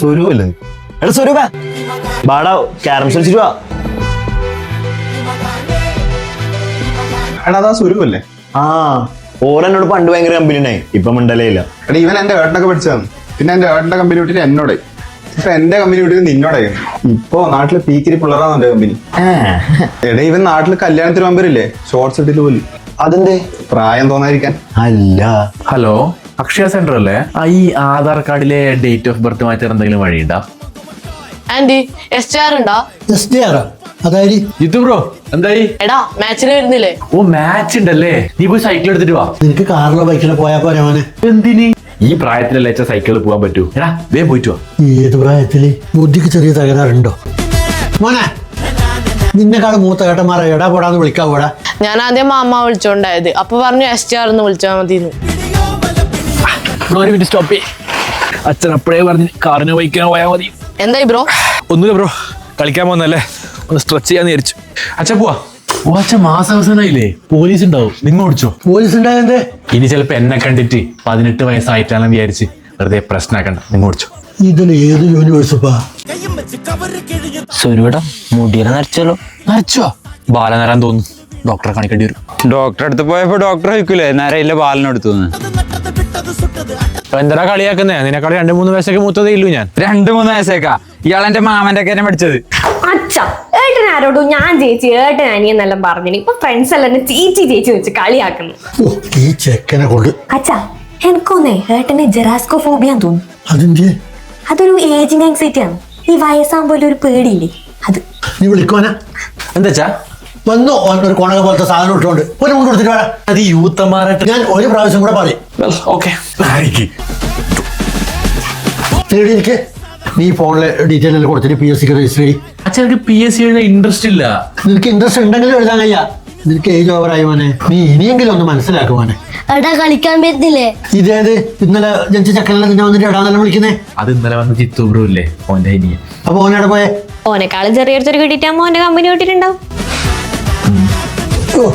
സ്വരൂപല്ലേ? എടാ സ്വരൂപ ബാടാ ക്യാരംസ് കളിച്ചിട്ട് വാ. എടാ അതാ സ്വരൂപല്ലേ? ആ ഓരെന്നോട് പണ്ട് ഭയങ്കര കമ്പനി ഉണ്ടായി, ഇപ്പൊ മിണ്ടലേ ഇല്ല. എടാ ഇവൻ എന്റെ ഏട്ടനൊക്കെ പഠിച്ചതാണ്. പിന്നെ എന്റെ ഏട്ടന്റെ കമ്പനി വിട്ടിട്ട് എന്നോട്, ഇപ്പൊ എന്റെ കമ്പനി വിട്ടിട്ട് നിന്നോടായി. ഇപ്പൊ നാട്ടില് പീക്കിരി പിള്ളേരാണ് എന്റെ കമ്പനി. എടാ ഇവൻ നാട്ടില് കല്യാണത്തിന് മുമ്പില്ലേ ഷോർട്സ് ഇട്ടിട്ട് പോലും. അതെന്തേ? പ്രായം തോന്നാതിരിക്കാൻ. അല്ല. ഹലോ, അക്ഷയ സെന്റർ അല്ലേ? ഈ ആധാർ കാർഡിലെ ഡേറ്റ് ഓഫ് ബർത്ത് മാറ്റാൻ എന്തെങ്കിലും വഴിയുണ്ടോ? ആന്റി SR ഉണ്ടോ? ജിത്തു ബ്രോ എന്തായി? എടാ മാച്ചിന് വരുന്നില്ലേ? ഓ മാച്ച് ഉണ്ടല്ലേ, നീ പോയി സൈക്കിൾ എടുത്തിട്ട് വാ. നിനക്ക് കാറിലോ ബൈക്കിലോ പോയാ പോരാ മോനെ. എന്തിന്? ഈ പ്രായത്തിലല്ലേ സൈക്കിളിൽ പോകാൻ പറ്റൂ. എടാ വേഗം പോയിട്ട് വാ. ഏത് പ്രായത്തില് ബുദ്ധിക്ക് ചെറിയ തകരാറുണ്ടോ മോനെ? നിന്നെക്കാട് മൂത്ത ഏട്ടന്മാരെ എടാ പോടാന്ന് വിളിക്കാൻ പോടാ. ഞാൻ ആദ്യം മാമ വിളിച്ചോണ്ടായത്, അപ്പൊ പറഞ്ഞു SR എന്ന് വിളിച്ചാൽ മതി. ഒരു മിനിറ്റ് സ്റ്റോപ്പ് ചെയ്യ്. അച്ഛൻ അപ്പഴേ പറഞ്ഞു കാറിന് ബൈക്കിനോ പോയാൽ മതി. എന്തായി ബ്രോ? ഒന്നുമില്ല ബ്രോ, കളിക്കാൻ പോകുന്നല്ലേ, ഒന്ന് സ്ട്രെച്ച് ചെയ്യാന്ന് വിചാരിച്ചു. അച്ഛൻ പോവാ. ഓ അച്ഛൻ മാസം അവസാനായില്ലേ, പോലീസ് ഉണ്ടാവും, നിങ്ങൾ ഓടിച്ചോ. പോലീസ് ഉണ്ടായെന്തേ? ഇനി ചിലപ്പോ എന്നെ കണ്ടിട്ട് 18 വയസ്സായിട്ടാണെന്ന് വിചാരിച്ച് വെറുതെ പ്രശ്നമാക്കണ്ട, നിങ്ങൾ ഓടിച്ചോ. ഇതിന് ഏത് യൂണിവേഴ്സിപ്പാ? സ്വരൂടാ മുടിയെല്ലാം നരച്ചല്ലോ. നരച്ചോ? ബാല നരാൻ തോന്നുന്നു, ഡോക്ടറെ കാണിക്കേണ്ടി വരും. ഡോക്ടറെ അടുത്ത് പോയപ്പോ ഡോക്ടർ ചോദിക്കൂലേ നേരെയില്ല ബാലിനെടുത്തു. എന്താ കളിയാക്കുന്നേ? നിന്നെക്കാൾ 2-3 വയസ്സൊക്കെ മൂത്തതേ ഇല്ലു ഞാൻ. 2-3 വയസ്സേക്കാ ഇയാളെന്റെ മാമന്റെ ഒക്കെ പഠിച്ചത്. അച്ഛാ ഏട്ടൻ ആരോടും ഞാൻ ചേച്ചി ഏട്ടൻ അനിയെന്നെല്ലാം പറഞ്ഞു. ഇപ്പൊ ഫ്രണ്ട്സ് എല്ലാം ചേച്ചി ചേച്ചി വെച്ച് കളിയാക്കുന്നു. ഈ ചെക്കനെ കൊണ്ട് അച്ഛാ എനിക്കൊന്നേ ഏട്ടന് ജെറാസ്കോഫോബിയാന്ന് തോന്നുന്നു. അതിന്റെ അതൊരു ഏജിങ് ആൻസൈറ്റി ആണ്. ഈ വയസ്സാകുമ്പോൾ ഒരു പേടിയില്ലേ അത്. നീ വിളിക്കോനാ? എന്താ വന്നു ഒരു കൊണക പോലത്തെ സാധനം ഇട്ടുകൊണ്ട് ഒരു മുണ്ട് കൊടുത്തിട്ട് വേണം. അത് യൂത്തന്മാരായിട്ട് ഞാൻ ഒരു പ്രാവശ്യം കൂടെ പറയും. ഓക്കെ. എനിക്ക് നീ ഫോണിലെ ഡീറ്റെയിൽ എല്ലാം കൊടുത്തിട്ട് PSC രജിസ്റ്റർ ചെയ്യും. അച്ഛൻ എനിക്ക് PSC എഴുതാൻ ഇൻട്രസ്റ്റ് ഇല്ല. നിനക്ക് ഇൻട്രസ്റ്റ് ഉണ്ടെങ്കിലും എഴുതാൻ കഴിയാ. നിനക്ക് ഏജ് ഓവറായി മോനെ. നീ ഇനിയെങ്കിലും ഒന്ന് മനസ്സിലാക്കുവാനെ. എടാ കളിക്കാൻ പറ്റുന്നില്ലേ? ഇതേത് ഇന്നലെ ജനിച്ച ചക്കനെല്ലാം നിന്നെ വന്നിട്ട് എടാന്നെല്ലാം വിളിക്കുന്നേ? അത് ഇന്നലെ വന്ന് ജിത്തു ബ്രോ ഇല്ലേ, ഓന്റെ അനിയൻ. അപ്പൊ ഓനെവിടെ പോയേ? ഓനെക്കാളും ചെറിയൊരു കിട്ടിയിട്ടാകുമ്പോ ഓന്റെ കമ്പനി കിട്ടിയിട്ടുണ്ടാവും. ഓ